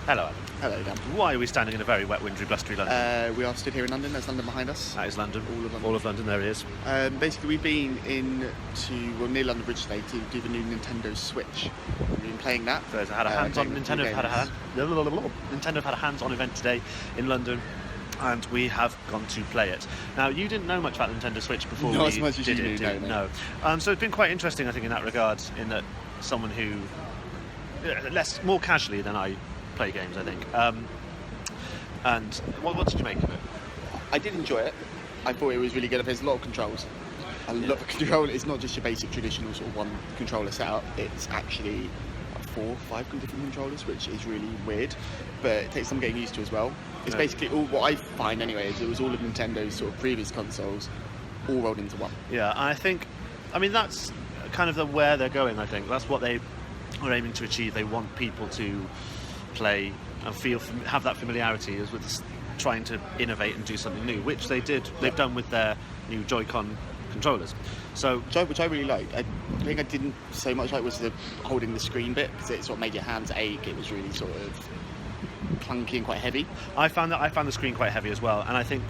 Hello, Adam. Hello, Dan. Why are we standing in a very wet, wintry, blustery London? We are stood here in London. There's London behind us. That is London. All of London. All of London, there it is. Basically, we've been near London Bridge today to do the new Nintendo Switch. We've been playing that. So had a hands-on. playing Nintendo few had a games. Nintendo have had a hands-on event today in London, and we have gone to play it. Now, you didn't know much about the Nintendo Switch before Not we as much as did you it, do, did you? no. So it's been quite interesting, I think, in that regard, in that someone who more casually than I play games, I think. And what did you make of it? I did enjoy it. I thought it was really good. There's a lot of controls. A lot of control. It's not just your basic traditional sort of one controller setup. It's actually like 4 or 5 different controllers, which is really weird. But it takes some getting used to as well. It's basically all what I find anyway. Is it was all of Nintendo's sort of previous consoles, all rolled into one. Yeah, I mean that's kind of where they're going. I think that's what they are aiming to achieve. They want people to play and have that familiarity as with trying to innovate and do something new, which they did. They've done with their new Joy-Con controllers. So, Which I really liked. I think I didn't so much like was the holding the screen bit, because it sort of made your hands ache. It was really sort of clunky and quite heavy. I found the screen quite heavy as well, and I think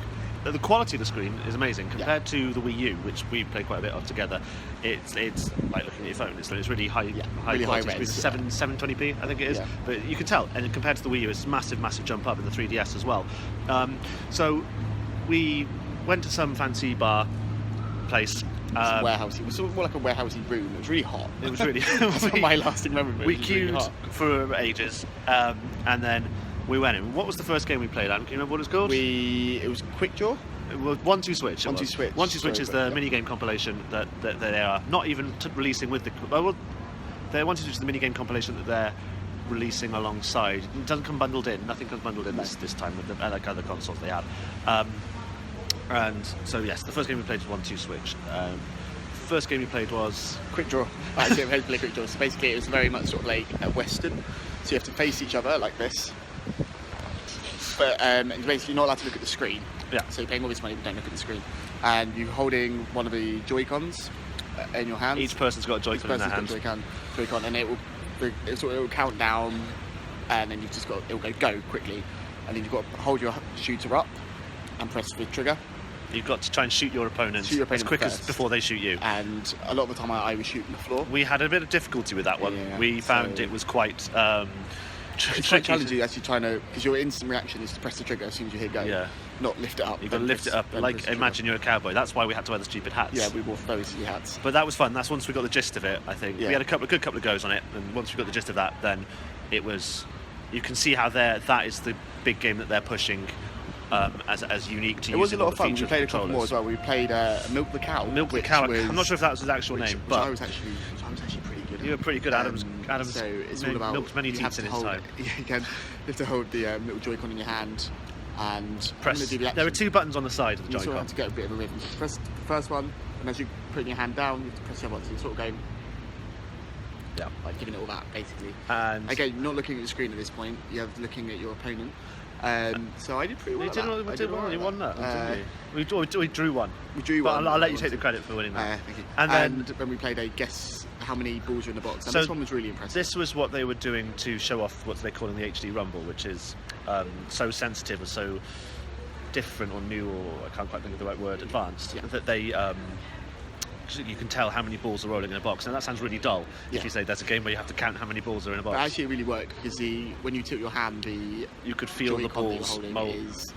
that the quality of the screen is amazing compared to the Wii U, which we played quite a bit of together. It's like looking at your phone. It's really high really quality. high res, 720p, I think it is. Yeah. But you can tell, and compared to the Wii U, it's a massive jump up in the 3DS as well. So we went to some fancy bar place. Warehousey. It was sort of more like a warehousey room. It was really hot. It was really. That's not my lasting memory. We queued for ages, and then we went in. What was the first game we played, Adam? Can you remember what it was called? It was Quick Draw. It was 1-2 Switch. 1-2 Switch. 1-2 Switch is the minigame compilation that they are not even releasing with the. Well, they're 1-2 Switch is the minigame compilation that they're releasing alongside. It doesn't come bundled in. Nothing comes bundled in this time with the like other consoles they had. And so yes, the first game we played was 1-2 Switch. First game we played was Quick Draw. Actually, I played Quick Draw. So basically, it was very much sort of like a Western. So you have to face each other like this. But basically, you're not allowed to look at the screen. Yeah. So you're paying all this money, but don't look at the screen. And you're holding one of the Joy-Cons in your hands. Each person's got a Joy-Con in their hand. Joy-Con, and it will count down, and then you've just got it will go quickly, and then you've got to hold your shooter up and press the trigger. You've got to try and shoot your opponent as quick as before they shoot you. And a lot of the time, I was shooting the floor. We had a bit of difficulty with that one. Yeah, we found it was quite. It's quite challenging actually trying to, because your instant reaction is to press the trigger as soon as you hear go. Yeah. Not lift it up. You've got to lift it up, like imagine you're a cowboy. That's why we had to wear the stupid hats. Yeah, we wore those silly hats. But that was fun. That's once we got the gist of it, I think. Yeah. We had a good couple of goes on it, and once we got the gist of that, then it was. You can see how that is the big game that they're pushing as unique to use. It was a lot of fun. We features played a of couple more as well. We played Milk the Cow. Milk the Cow. I'm not sure if that was his actual name, but I was actually pretty good at. You were pretty good. Adam's so it's all about milked many teats in his time. Yeah, you have to hold the little Joy-Con in your hand and press. There are 2 buttons on the side of the Joy-Con. You sort of have to get a bit of a rhythm. Press the first one, and as you're putting your hand down, you have to press the other one. So you're sort of going. Yeah, like giving it all that basically. And again, not looking at the screen at this point. You're looking at your opponent. So I did pretty well. We did well. You won that, didn't we? We drew one. We drew one. But I'll let you take the credit for winning that. Thank you. And then when we played a guess how many balls are in the box. And so this one was really impressive. This was what they were doing to show off what they're calling the HD Rumble, which is so sensitive or so different or new, or I can't quite think of the right word, advanced, that they. You can tell how many balls are rolling in a box. Now that sounds really dull if you say there's a game where you have to count how many balls are in a box. But actually it really worked, because when you tilt your hand, you could feel the balls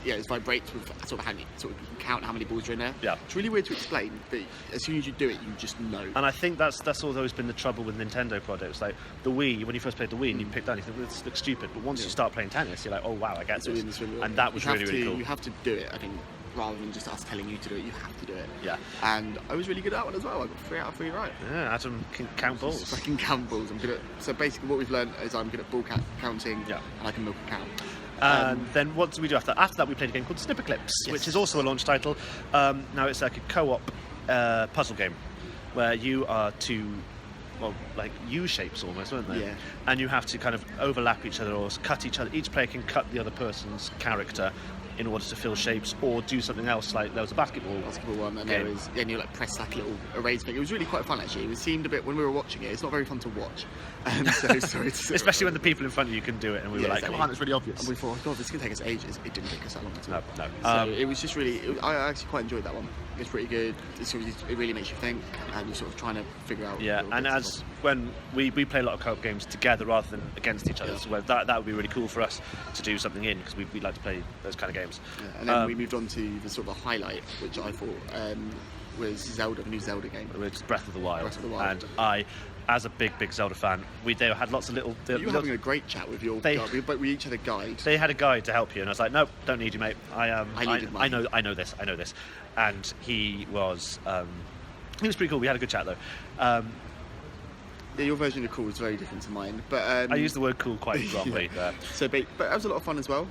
it vibrates with sort of you can count how many balls are in there. Yeah. It's really weird to explain, but as soon as you do it, you just know. And I think that's always been the trouble with Nintendo products. Like the Wii, when you first played the Wii and you picked that, you think this looks stupid, but once you start playing tennis, you're like, oh wow, I get this. And that was really cool. You have to do it, I think. Rather than just us telling you to do it, you have to do it. Yeah. And I was really good at that one as well. I got 3 out of 3 right. Yeah, Adam can count balls. I can count balls. I'm good at. So basically, what we've learned is I'm good at ball counting. Yeah. And I can milk a cow. And then what did we do after that? After that, we played a game called Snipper Clips, which is also a launch title. Now it's like a co-op puzzle game where you are like U-shapes almost, aren't they? Yeah. And you have to kind of overlap each other or cut each other. Each player can cut the other person's character in order to fill shapes or do something else. Like there was a basketball one, and game. there was, and you like press like a little erase thing. It was really quite fun actually. It seemed a bit when we were watching it. It's not very fun to watch, so sorry. Especially when the people in front of you can do it, and we were like, exactly. "Come on, it's really obvious." And we thought, God, this is going to take us ages. It didn't take us that long at all. No. So it was just really. I actually quite enjoyed that one. It's pretty good. It really makes you think, and you're sort of trying to figure out. Yeah, and as when we play a lot of co-op games together rather than against each other, Yeah. so that would be really cool for us to do something in, because we like to play those kind of games. Yeah, and then we moved on to the sort of a highlight, which I thought was Zelda, the new Zelda game. It's Breath of the Wild. Breath of the Wild. And I, as a big Zelda fan, they had lots of little. You were having a great chat with your guide, but we each had a guide. They had a guide to help you, and I was like, "Nope, don't need you, mate. I needed mine. I know this. And he was pretty cool. We had a good chat though. Yeah, your version of cool is very different to mine, but I used the word cool quite wrongly. yeah. But that was a lot of fun as well.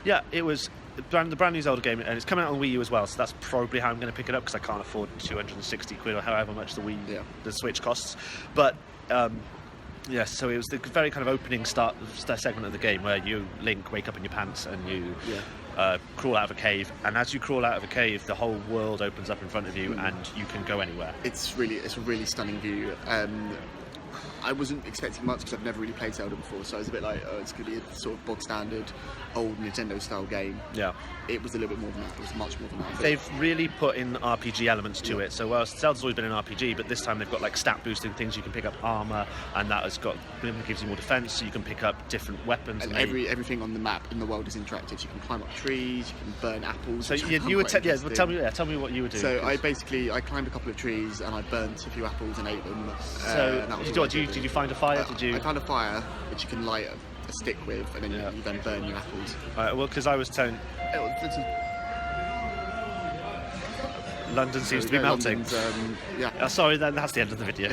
Yeah, it was the brand new Zelda game, and it's coming out on Wii U as well. So that's probably how I'm going to pick it up, because I can't afford 260 quid or however much the Switch costs. But yes, so it was the very kind of opening segment of the game where you, Link, wake up in your pants and you crawl out of a cave, and as you crawl out of a cave, the whole world opens up in front of you, and you can go anywhere. It's a really stunning view. I wasn't expecting much because I've never really played Zelda before, so I was a bit like, oh, it's going to be a sort of bog standard, old Nintendo style game. Yeah. It was a little bit more than that. It was much more than that. They've really put in RPG elements to it. So Zelda's always been an RPG, but this time they've got like stat boosting things. You can pick up armor, and that gives you more defense. So you can pick up different weapons. And everything on the map in the world is interactive. So you can climb up trees, you can burn apples. So tell me what you were doing. So I climbed a couple of trees and I burnt a few apples and ate them. So did you find a fire? I found a fire which you can light a stick with, and then you then burn your apples. Well, because I was telling. London seems to be melting. Sorry, that's the end of the video.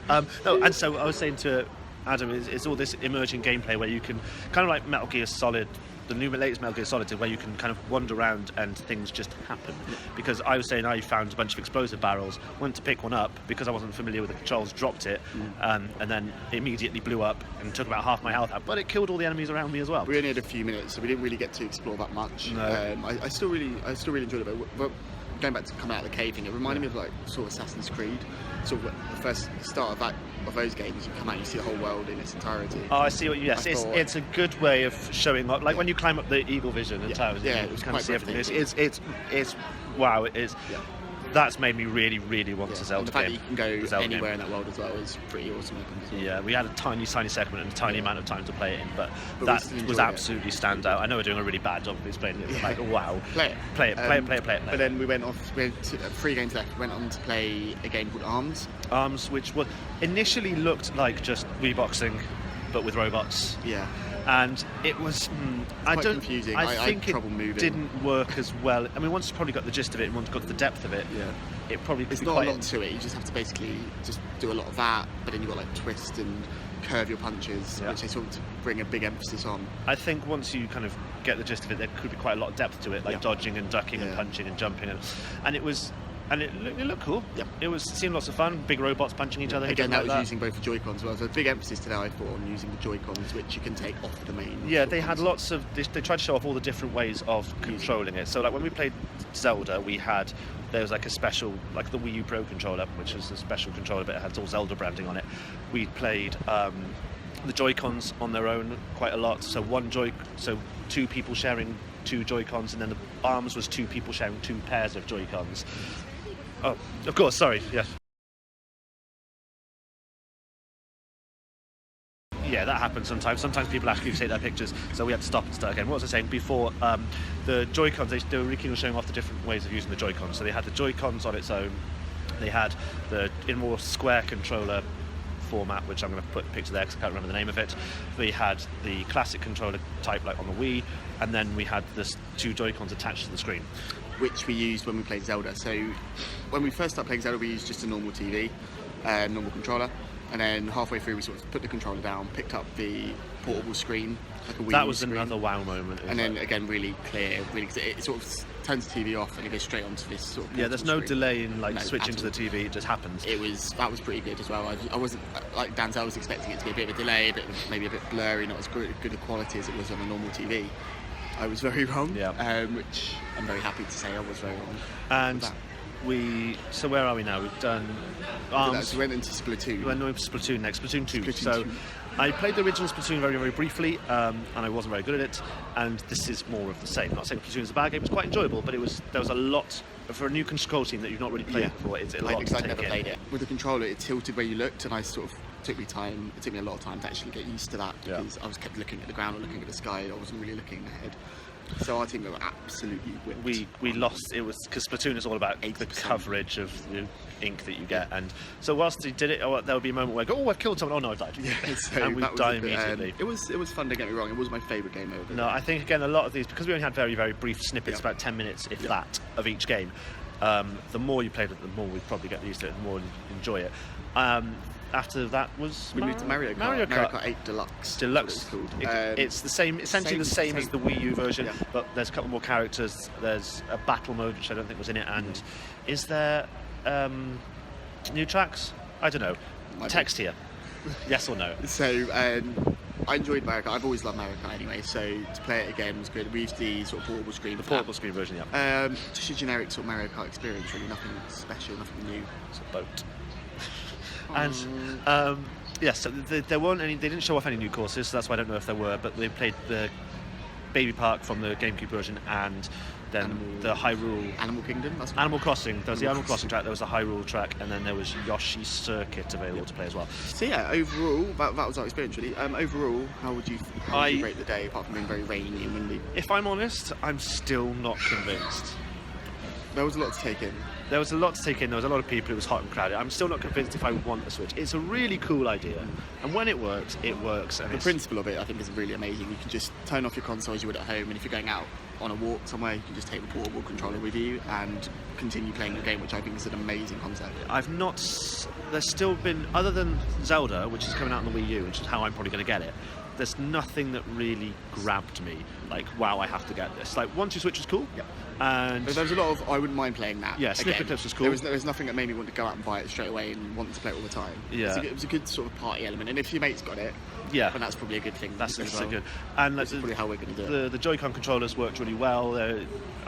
And so I was saying to Adam, it's all this emerging gameplay where you can kind of like Metal Gear Solid, the latest Metal Gear Solid, where you can kind of wander around and things just happen. Because I was saying I found a bunch of explosive barrels, went to pick one up because I wasn't familiar with the controls, dropped it, and then it immediately blew up and took about half my health out. But it killed all the enemies around me as well. We only had a few minutes, so we didn't really get to explore that much. No. I still really enjoyed it. But going back to coming out of the cave thing, it reminded me of like sort of Assassin's Creed. Sort of the first start of those games, you come out and you see the whole world in its entirety. Oh, I see what you. Yes, it's a good way of showing up. Like when you climb up the Eagle Vision and towers, it was kind of see everything. It's wow. It is. Yeah. That's made me really, really want to Zelda. And the fact that you can go anywhere in that world as well is pretty awesome. Yeah, we had a tiny segment and a tiny amount of time to play it in, but that was absolutely standout. I know we're doing a really bad job of explaining it, but like, wow. Play it. But then we went off, we had 3 games left, we went on to play a game called Arms. Arms, which initially looked like just Wii boxing, but with robots. Yeah. And it was confusing. I think had trouble moving. Didn't work as well. I mean, once you probably got the gist of it and once you got the depth of it, it probably could There's be not quite a lot to it. You just have to basically just do a lot of that, but then you've got like twist and curve your punches, which they sort of bring a big emphasis on. I think once you kind of get the gist of it, there could be quite a lot of depth to it, like dodging and ducking and punching and jumping, and it was. And it looked cool. Yeah. It seemed lots of fun. Big robots punching each other. Again, that was using both the Joy-Cons as well. So a big emphasis today, I thought, on using the Joy-Cons, which you can take off the main. Yeah, they had lots of. They tried to show off all the different ways of controlling it. So, like when we played Zelda, there was like a special, like the Wii U Pro controller, which was a special controller, but it had all Zelda branding on it. We played the Joy-Cons on their own quite a lot. So 2 people sharing 2 Joy-Cons, and then the Arms was 2 people sharing 2 pairs of Joy-Cons. Oh, of course, sorry, yes. Yeah, that happens sometimes. Sometimes people ask you to take their pictures, so we had to stop and start again. What was I saying before? The Joy-Cons, they were really keen on showing off the different ways of using the Joy-Cons. So they had the Joy-Cons on its own. They had in more square controller format, which I'm going to put a picture there because I can't remember the name of it. We had the classic controller type, like on the Wii, and then we had the 2 Joy-Cons attached to the screen, which we used when we played Zelda. So when we first started playing Zelda, we used just a normal TV, normal controller, and then halfway through we sort of put the controller down, picked up the portable screen, like a Wii That was screen. Another wow moment. And then again, really clear, it sort of turns the TV off and it goes straight onto this sort of there's no screen. delay in switching to the TV, it just happens. That was pretty good as well. I wasn't, like Dan's, I was expecting it to be a bit of a delay, maybe a bit blurry, not as good a quality as it was on a normal TV. I was very wrong. Yeah. Which I'm very happy to say I was very wrong. And That- so where are we now? We've done Arms. We went into Splatoon. We went on Splatoon next, Splatoon 2. Splatoon so 2. I played the original Splatoon very, very briefly, and I wasn't very good at it. And this is more of the same. I'm not saying Splatoon is a bad game; it's quite enjoyable, but there was a lot for a new control team that you've not really played before. It's a lot Because to I'd take never in. played it. With the controller, it tilted where you looked, and I sort of took me a lot of time to actually get used to that Yeah. because I was kept looking at the ground or looking at the sky. I wasn't really looking ahead. So our team were absolutely whipped. We lost. It was because Splatoon is all about the 80%. coverage of the ink that you get, and so whilst he did it, there would be a moment where I go, "Oh, I've killed someone! Oh no, I've died!" Yeah, so and we that was die a bit, immediately. it was fun. Don't get me wrong. It was my favourite game over. No, I think again a lot of these, because we only had very, very brief snippets, Yeah. about 10 minutes, if Yeah. that, of each game. The more you played it, the more we'd probably get used to it, the more enjoy it. After that was We moved to Mario Kart. Mario Kart 8 Deluxe. Deluxe. It's called. It's the same, essentially the same as the Wii U version, Yeah. but there's a couple more characters. There's a battle mode, which I don't think was in it, and is there new tracks? I don't know. Might be. Text here. Yes or no? So I enjoyed Mario Kart. I've always loved Mario Kart anyway. So to play it again was good. We used the sort of portable screen. The for that. portable screen version, yeah. Just a generic sort of Mario Kart experience. Really, nothing special, nothing new. It's a boat. And yes, so there weren't any. They didn't show off any new courses, so that's why I don't know if there were. But they played the Baby Park from the GameCube version, and then the Hyrule. Animal Kingdom. That's what Animal Crossing. There was the Animal Animal Crossing track. There was the Hyrule track, and then there was Yoshi's Circuit available to play as well. So yeah, overall, that was our experience really. Overall, how would you rate the day apart from being very rainy and windy? If I'm honest, I'm still not convinced. There was a lot to take in. There was a lot to take in. There was a lot of people. It was hot and crowded. I'm still not convinced if I want a Switch. It's a really cool idea, and when it works, it works. And The principle of it, I think, is really amazing. You can just turn off your console as you would at home, and if you're going out on a walk somewhere, you can just take the portable controller with you and continue playing the game, which I think is an amazing concept. I've not. There's still been, other than Zelda, which is coming out on the Wii U, which is how I'm probably going to get it. There's nothing that really grabbed me. Like, wow, I have to get this. Like, 1-2 Switch was cool. Yep. And But there was a lot of, I wouldn't mind playing that. Yeah, again. Snippet Clips was cool. There was nothing that made me want to go out and buy it straight away and want to play it all the time. Yeah. It was a good sort of party element, and if your mate's got it, yeah, then that's probably a good thing. that's as so well. good. And That's like, probably how we're going to do it. the Joy-Con controllers worked really well.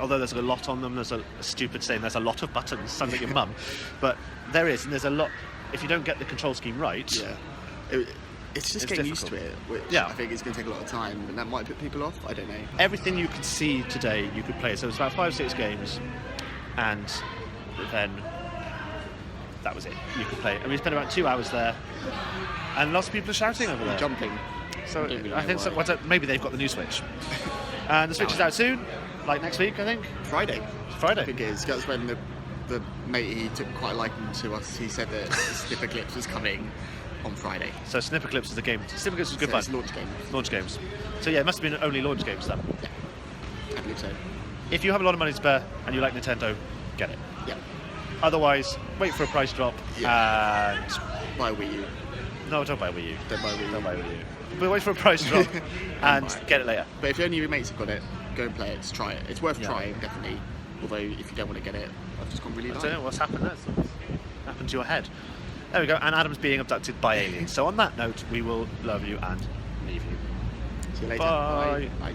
Although there's a lot on them, there's a stupid saying there's a lot of buttons. Sounds like your mum, but there is, and there's a lot. If you don't get the control scheme right, Yeah. It's just It's getting used to difficult. it, which Yeah. I think is going to take a lot of time, and that might put people off. I don't know. everything you could see today, you could play. So it's about 5-6 games, and then that was it. You could play. And we spent about 2 hours there, and lots of people are shouting over there. Jumping. So I don't really I think know why. maybe they've got the new Switch, and the Switch is out soon, like next week, I think. Friday. Friday. I think it is. That's when the mate he took quite a liking to us. He said that Snipper Clips was coming on Friday. So Snipper Clips is the game. Snipper Clips is good So fun. it's launch game. Launch games. So yeah, it must have been only launch games then. I believe so. If you have a lot of money to spare and you like Nintendo, get it. Yeah. Otherwise, wait for a price drop and Buy a Wii U. no, don't buy a Wii U. Don't buy a Wii U. Don't buy a Wii U. But wait for a price drop and buy it. get it later. But if any of your mates have got it, go and play it. Just try it. It's worth Yeah. trying, definitely. Although if you don't want to get it, I've just gone really I light. don't know what's happened there. Something's happened to your head. There we go. And Adam's being abducted by aliens. So on that note, we will love you and leave you. See you later. Bye. Bye.